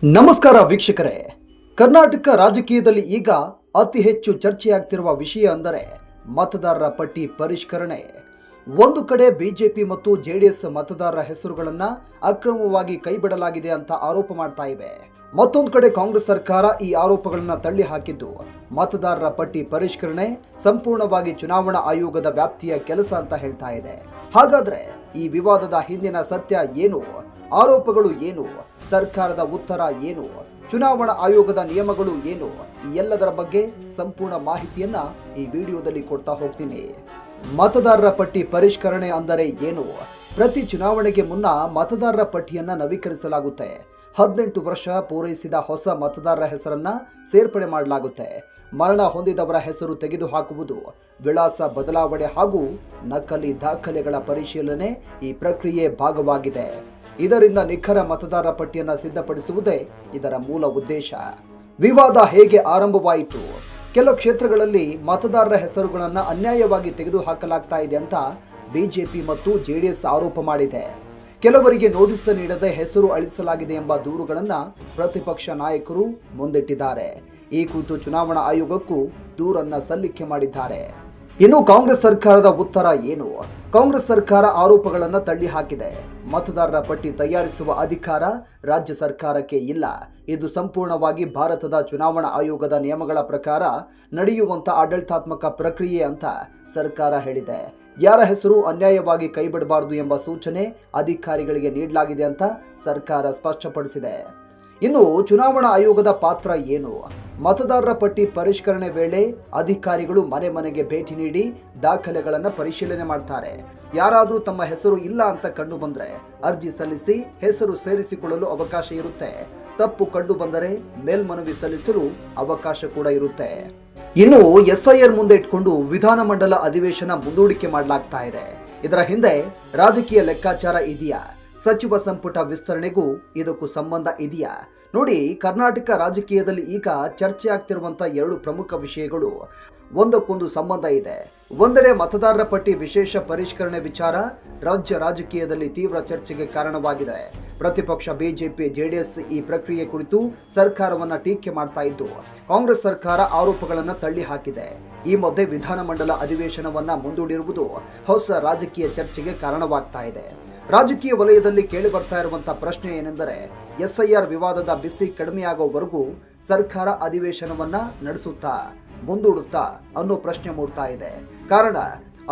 ನಮಸ್ಕಾರ ವೀಕ್ಷಕರೇ. ಕರ್ನಾಟಕ ರಾಜಕೀಯದಲ್ಲಿ ಈಗ ಅತಿ ಹೆಚ್ಚು ಚರ್ಚೆಯಾಗ್ತಿರುವ ವಿಷಯ ಅಂದರೆ ಮತದಾರರ ಪಟ್ಟಿ ಪರಿಷ್ಕರಣೆ. ಒಂದು ಕಡೆ ಬಿಜೆಪಿ ಮತ್ತು ಜೆಡಿಎಸ್ ಮತದಾರರ ಹೆಸರುಗಳನ್ನು ಅಕ್ರಮವಾಗಿ ಕೈಬಿಡಲಾಗಿದೆ ಅಂತ ಆರೋಪ ಮಾಡ್ತಾ ಇವೆ. ಮತ್ತೊಂದು ಕಡೆ ಕಾಂಗ್ರೆಸ್ ಸರ್ಕಾರ ಈ ಆರೋಪಗಳನ್ನು ತಳ್ಳಿ ಹಾಕಿದ್ದು ಮತದಾರರ ಪಟ್ಟಿ ಪರಿಷ್ಕರಣೆ ಸಂಪೂರ್ಣವಾಗಿ ಚುನಾವಣಾ ಆಯೋಗದ ವ್ಯಾಪ್ತಿಯ ಕೆಲಸ ಅಂತ ಹೇಳ್ತಾ ಇದೆ. ಹಾಗಾದ್ರೆ ಈ ವಿವಾದದ ಹಿಂದಿನ ಸತ್ಯ ಏನು? ಆರೋಪಗಳು ಏನು? ಸರ್ಕಾರದ ಉತ್ತರ ಏನು? ಚುನಾವಣಾ ಆಯೋಗದ ನಿಯಮಗಳು ಏನು? ಈ ಎಲ್ಲದರ ಬಗ್ಗೆ ಸಂಪೂರ್ಣ ಮಾಹಿತಿಯನ್ನ ಈ ವಿಡಿಯೋದಲ್ಲಿ ಕೊಡ್ತಾ ಹೋಗ್ತೀನಿ. ಮತದಾರರ ಪಟ್ಟಿ ಪರಿಷ್ಕರಣೆ ಅಂದರೆ ಏನು? ಪ್ರತಿ ಚುನಾವಣೆಗೆ ಮುನ್ನ ಮತದಾರರ ಪಟ್ಟಿಯನ್ನ ನವೀಕರಿಸಲಾಗುತ್ತೆ. 18 ವರ್ಷ ಪೂರೈಸಿದ ಹೊಸ ಮತದಾರರ ಹೆಸರನ್ನ ಸೇರ್ಪಡೆ ಮಾಡಲಾಗುತ್ತೆ. ಮರಣ ಹೊಂದಿದವರ ಹೆಸರು ತೆಗೆದುಹಾಕುವುದು, ವಿಳಾಸ ಬದಲಾವಣೆ ಹಾಗೂ ನಕಲಿ ದಾಖಲೆಗಳ ಪರಿಶೀಲನೆ ಈ ಪ್ರಕ್ರಿಯೆ ಭಾಗವಾಗಿದೆ. ಇದರಿಂದ ನಿಖರ ಮತದಾರರ ಪಟ್ಟಿಯನ್ನು ಸಿದ್ಧಪಡಿಸುವುದೇ ಇದರ ಮೂಲ ಉದ್ದೇಶ. ವಿವಾದ ಹೇಗೆ ಆರಂಭವಾಯಿತು? ಕೆಲವು ಕ್ಷೇತ್ರಗಳಲ್ಲಿ ಮತದಾರರ ಹೆಸರುಗಳನ್ನು ಅನ್ಯಾಯವಾಗಿ ತೆಗೆದುಹಾಕಲಾಗ್ತಾ ಇದೆ ಅಂತ ಬಿಜೆಪಿ ಮತ್ತು ಜೆಡಿಎಸ್ ಆರೋಪ ಮಾಡಿದೆ. ಕೆಲವರಿಗೆ ನೋಟಿಸ್ ನೀಡದೆ ಹೆಸರು ಅಳಿಸಲಾಗಿದೆ ಎಂಬ ದೂರುಗಳನ್ನು ಪ್ರತಿಪಕ್ಷ ನಾಯಕರು ಮುಂದಿಟ್ಟಿದ್ದಾರೆ. ಈ ಕುರಿತು ಚುನಾವಣಾ ಆಯೋಗಕ್ಕೂ ದೂರನ್ನ ಸಲ್ಲಿಕೆ ಮಾಡಿದ್ದಾರೆ. ಇನ್ನು ಕಾಂಗ್ರೆಸ್ ಸರ್ಕಾರದ ಉತ್ತರ ಏನು? ಕಾಂಗ್ರೆಸ್ ಸರ್ಕಾರ ಆರೋಪಗಳನ್ನು ತಳ್ಳಿ ಹಾಕಿದೆ. ಮತದಾರರ ಪಟ್ಟಿ ತಯಾರಿಸುವ ಅಧಿಕಾರ ರಾಜ್ಯ ಸರ್ಕಾರಕ್ಕೆ ಇಲ್ಲ. ಇದು ಸಂಪೂರ್ಣವಾಗಿ ಭಾರತದ ಚುನಾವಣಾ ಆಯೋಗದ ನಿಯಮಗಳ ಪ್ರಕಾರ ನಡೆಯುವಂತ ಆಡಳಿತಾತ್ಮಕ ಪ್ರಕ್ರಿಯೆ ಅಂತ ಸರ್ಕಾರ ಹೇಳಿದೆ. ಯಾರ ಹೆಸರು ಅನ್ಯಾಯವಾಗಿ ಕೈಬಿಡಬಾರದು ಎಂಬ ಸೂಚನೆ ಅಧಿಕಾರಿಗಳಿಗೆ ನೀಡಲಾಗಿದೆ ಅಂತ ಸರ್ಕಾರ ಸ್ಪಷ್ಟಪಡಿಸಿದೆ. ಇನ್ನು ಚುನಾವಣಾ ಆಯೋಗದ ಪಾತ್ರ ಏನು? ಮತದಾರರ ಪಟ್ಟಿ ಪರಿಷ್ಕರಣೆ ವೇಳೆ ಅಧಿಕಾರಿಗಳು ಮನೆ ಮನೆಗೆ ಭೇಟಿ ನೀಡಿ ದಾಖಲೆಗಳನ್ನು ಪರಿಶೀಲನೆ ಮಾಡ್ತಾರೆ. ಯಾರಾದರೂ ತಮ್ಮ ಹೆಸರು ಇಲ್ಲ ಅಂತ ಕಂಡು ಬಂದ್ರೆ ಅರ್ಜಿ ಸಲ್ಲಿಸಿ ಹೆಸರು ಸೇರಿಸಿಕೊಳ್ಳಲು ಅವಕಾಶ ಇರುತ್ತೆ. ತಪ್ಪು ಕಂಡು ಬಂದರೆ ಮೇಲ್ಮನವಿ ಸಲ್ಲಿಸಲು ಅವಕಾಶ ಕೂಡ ಇರುತ್ತೆ. ಇನ್ನು ಎಸ್ಐಆರ್ ಮುಂದೆ ಇಟ್ಕೊಂಡು ವಿಧಾನಮಂಡಲ ಅಧಿವೇಶನ ಮುಂದೂಡಿಕೆ ಮಾಡಲಾಗ್ತಾ ಇದೆ. ಇದರ ಹಿಂದೆ ರಾಜಕೀಯ ಲೆಕ್ಕಾಚಾರ ಇದೆಯಾ? ಸಚಿವ ಸಂಪುಟ ವಿಸ್ತರಣೆಗೂ ಇದಕ್ಕೂ ಸಂಬಂಧ ಇದೆಯಾ? ನೋಡಿ, ಕರ್ನಾಟಕ ರಾಜಕೀಯದಲ್ಲಿ ಈಗ ಚರ್ಚೆ ಆಗ್ತಿರುವಂತ ಎರಡು ಪ್ರಮುಖ ವಿಷಯಗಳು ಒಂದಕ್ಕೊಂದು ಸಂಬಂಧ ಇದೆ. ಒಂದೆಡೆ ಮತದಾರರ ಪಟ್ಟಿ ವಿಶೇಷ ಪರಿಷ್ಕರಣೆ ವಿಚಾರ ರಾಜ್ಯ ರಾಜಕೀಯದಲ್ಲಿ ತೀವ್ರ ಚರ್ಚೆಗೆ ಕಾರಣವಾಗಿದೆ. ಪ್ರತಿಪಕ್ಷ ಬಿಜೆಪಿ ಜೆಡಿಎಸ್ ಈ ಪ್ರಕ್ರಿಯೆ ಕುರಿತು ಸರ್ಕಾರವನ್ನ ಟೀಕೆ ಮಾಡ್ತಾ ಇದ್ದು ಕಾಂಗ್ರೆಸ್ ಸರ್ಕಾರ ಆರೋಪಗಳನ್ನು ತಳ್ಳಿ ಹಾಕಿದೆ. ಈ ಮಧ್ಯೆ ವಿಧಾನಮಂಡಲ ಅಧಿವೇಶನವನ್ನ ಮುಂದೂಡಿರುವುದು ಹೊಸ ರಾಜಕೀಯ ಚರ್ಚೆಗೆ ಕಾರಣವಾಗ್ತಾ ಇದೆ. ರಾಜಕೀಯ ವಲಯದಲ್ಲಿ ಕೇಳಿ ಬರ್ತಾ ಇರುವಂತಹ ಪ್ರಶ್ನೆ ಏನೆಂದರೆ, ಎಸ್ಐಆರ್ ವಿವಾದದ ಬಿಸಿ ಕಡಿಮೆಯಾಗುವವರೆಗೂ ಸರ್ಕಾರ ಅಧಿವೇಶನವನ್ನ ನಡೆಸುತ್ತಾ ಮುಂದೂಡುತ್ತಾ ಅನ್ನೋ ಪ್ರಶ್ನೆ ಮೂಡ್ತಾ ಇದೆ. ಕಾರಣ,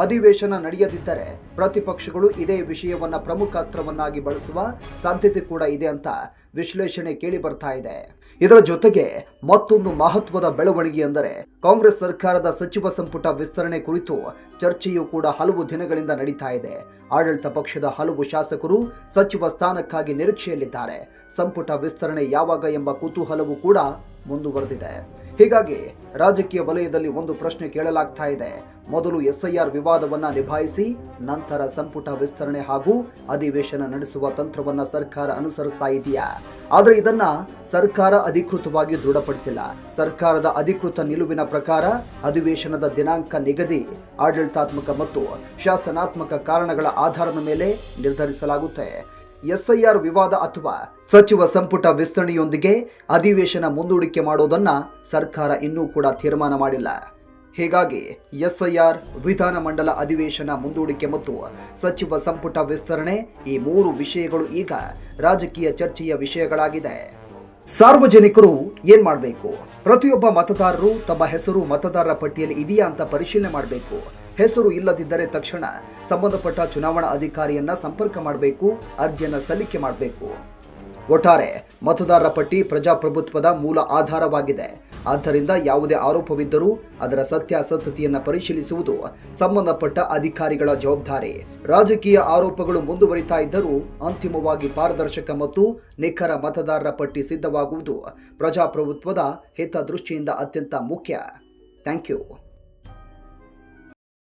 ಅಧಿವೇಶನ ನಡೆಯದಿದ್ದರೆ ಪ್ರತಿಪಕ್ಷಗಳು ಇದೇ ವಿಷಯವನ್ನ ಪ್ರಮುಖ ಅಸ್ತ್ರವನ್ನಾಗಿ ಬಳಸುವ ಸಾಧ್ಯತೆ ಕೂಡ ಇದೆ ಅಂತ ವಿಶ್ಲೇಷಣೆ ಕೇಳಿ ಬರ್ತಾ ಇದೆ. ಇದರ ಜೊತೆಗೆ ಮತ್ತೊಂದು ಮಹತ್ವದ ಬೆಳವಣಿಗೆ ಎಂದರೆ ಕಾಂಗ್ರೆಸ್ ಸರ್ಕಾರದ ಸಚಿವ ಸಂಪುಟ ವಿಸ್ತರಣೆ ಕುರಿತು ಚರ್ಚೆಯೂ ಕೂಡ ಹಲವು ದಿನಗಳಿಂದ ನಡೀತಾ ಇದೆ. ಆಡಳಿತ ಪಕ್ಷದ ಹಲವು ಶಾಸಕರು ಸಚಿವ ಸ್ಥಾನಕ್ಕಾಗಿ ನಿರೀಕ್ಷೆಯಲ್ಲಿದ್ದಾರೆ. ಸಂಪುಟ ವಿಸ್ತರಣೆ ಯಾವಾಗ ಎಂಬ ಕುತೂಹಲವೂ ಕೂಡ ಮುಂದುವರೆದಿದೆ. ಹೀಗಾಗಿ ರಾಜಕೀಯ ವಲಯದಲ್ಲಿ ಒಂದು ಪ್ರಶ್ನೆ ಕೇಳಲಾಗ್ತಾ ಇದೆ. ಮೊದಲು ಎಸ್ಐಆರ್ ವಿವಾದವನ್ನ ನಿಭಾಯಿಸಿ ನಂತರ ಸಂಪುಟ ವಿಸ್ತರಣೆ ಹಾಗೂ ಅಧಿವೇಶನ ನಡೆಸುವ ತಂತ್ರವನ್ನ ಸರ್ಕಾರ ಅನುಸರಿಸ್ತಾ ಇದೆಯಾ? ಆದರೆ ಇದನ್ನ ಸರ್ಕಾರ ಅಧಿಕೃತವಾಗಿ ದೃಢಪಡಿಸಿಲ್ಲ. ಸರ್ಕಾರದ ಅಧಿಕೃತ ನಿಲುವಿನ ಪ್ರಕಾರ ಅಧಿವೇಶನದ ದಿನಾಂಕ ನಿಗದಿ ಆಡಳಿತಾತ್ಮಕ ಮತ್ತು ಶಾಸನಾತ್ಮಕ ಕಾರಣಗಳ ಆಧಾರದ ಮೇಲೆ ನಿರ್ಧರಿಸಲಾಗುತ್ತೆ. ಎಸ್ಐಆರ್ ವಿವಾದ ಅಥವಾ ಸಚಿವ ಸಂಪುಟ ವಿಸ್ತರಣೆಯೊಂದಿಗೆ ಅಧಿವೇಶನ ಮುಂದೂಡಿಕೆ ಮಾಡೋದನ್ನ ಸರ್ಕಾರ ಇನ್ನೂ ಕೂಡ ತೀರ್ಮಾನ ಮಾಡಿಲ್ಲ. ಹೀಗಾಗಿ ಎಸ್ಐಆರ್, ವಿಧಾನಮಂಡಲ ಅಧಿವೇಶನ ಮುಂದೂಡಿಕೆ ಮತ್ತು ಸಚಿವ ಸಂಪುಟ ವಿಸ್ತರಣೆ ಈ ಮೂರು ವಿಷಯಗಳು ಈಗ ರಾಜಕೀಯ ಚರ್ಚೆಯ ವಿಷಯಗಳಾಗಿದೆ. ಸಾರ್ವಜನಿಕರು ಏನ್ ಮಾಡಬೇಕು? ಪ್ರತಿಯೊಬ್ಬ ಮತದಾರರು ತಮ್ಮ ಹೆಸರು ಮತದಾರರ ಪಟ್ಟಿಯಲ್ಲಿ ಇದೆಯಾ ಅಂತ ಪರಿಶೀಲನೆ ಮಾಡಬೇಕು. ಹೆಸರು ಇಲ್ಲದಿದ್ದರೆ ತಕ್ಷಣ ಸಂಬಂಧಪಟ್ಟ ಚುನಾವಣಾ ಅಧಿಕಾರಿಯನ್ನ ಸಂಪರ್ಕ ಮಾಡಬೇಕು, ಅರ್ಜಿಯನ್ನ ಸಲ್ಲಿಕೆ ಮಾಡಬೇಕು. ಒಟ್ಟಾರೆ ಮತದಾರರ ಪಟ್ಟಿ ಪ್ರಜಾಪ್ರಭುತ್ವದ ಮೂಲ ಆಧಾರವಾಗಿದೆ. ಆದ್ದರಿಂದ ಯಾವುದೇ ಆರೋಪವಿದ್ದರೂ ಅದರ ಸತ್ಯಾಸತ್ಯತೆಯನ್ನ ಪರಿಶೀಲಿಸುವುದು ಸಂಬಂಧಪಟ್ಟ ಅಧಿಕಾರಿಗಳ ಜವಾಬ್ದಾರಿ. ರಾಜಕೀಯ ಆರೋಪಗಳು ಮುಂದುವರಿತಾ ಇದ್ದರೂ ಅಂತಿಮವಾಗಿ ಪಾರದರ್ಶಕ ಮತ್ತು ನಿಖರ ಮತದಾರರ ಪಟ್ಟಿ ಸಿದ್ಧವಾಗುವುದು ಪ್ರಜಾಪ್ರಭುತ್ವದ ಹಿತದೃಷ್ಟಿಯಿಂದ ಅತ್ಯಂತ ಮುಖ್ಯ. Thank you.